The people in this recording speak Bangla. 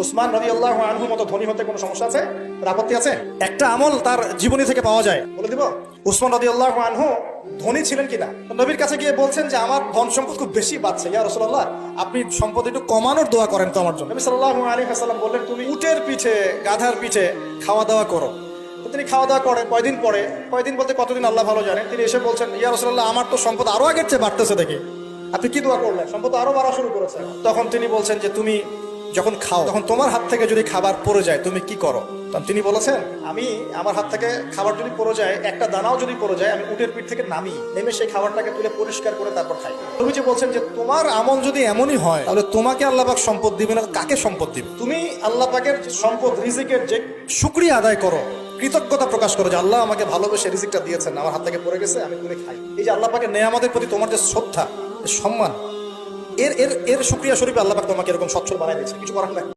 উসমান রাদিয়াল্লাহু আনহু মতো ধনী হতে কোনো সমস্যা আছে? আপত্তি আছে? একটা আমল তার জীবনী থেকে পাওয়া যায়, বলে দিব। উসমান রাদিয়াল্লাহু আনহু ধনী ছিলেন কিনা? নবীর কাছে গিয়ে বলছেন যে আমার ধন সম্পদ খুব বেশি বাড়ছে, ইয়া রাসূলুল্লাহ আপনি সম্পদ একটু কমানোর দোয়া করেন তো আমার জন্য। নবী সাল্লাল্লাহু আলাইহি ওয়াসাল্লাম বললেন, তুমি উটের পিঠে গাধার পিঠে খাওয়া দাওয়া করো। তো তিনি খাওয়া দাওয়া করেন। কয়দিন পরে, কয়দিন বলতে কতদিন আল্লাহ ভালো জানেন, তিনি এসে বলছেন, ইয়া রাসূলুল্লাহ আমার তো সম্পদ আরো আগের চেয়ে বাড়তেছে দেখি, আপনি কি দোয়া করলেন? সম্পদ আরো বাড়া শুরু করেছে। তখন তিনি বলছেন যে তুমি যখন খাও তখন তোমার হাত থেকে যদি খাবার পড়ে যায় তুমি কি করো? তখন তিনি বলেছেন, আমি আমার হাত থেকে খাবার যদি পড়ে যায়, একটা দানাও যদি পড়ে যায়, আমি উটের পিঠ থেকে নামি, নেমে সেই খাবারটাকে তুলে পরিষ্কার করে তারপর খাই। তুমি যে বলছেন যে তোমার আমল যদি এমনই হয় তাহলে তোমাকে আল্লাহ পাক সম্পদ দিবে না, কাকে সম্পদ দিবে? তুমি আল্লাহ পাকের সম্পদ রিজিকের যে শুকরিয়া আদায় করো, কৃতজ্ঞতা প্রকাশ করো যে আল্লাহ আমাকে ভালোবেসে রিজিকটা দিয়েছেন, আমার হাত থেকে পড়ে গেছে, আমি তুলে খাই। এই যে আল্লাহ পাকের নেয়ামতের প্রতি তোমার যে শ্রদ্ধা, সম্মান, এর এর এর শুকরিয়া স্বরূপে আল্লাহ পাক তোমাকে এরকম সচ্ছল বানাই দিয়েছে, কিছু করার নাই।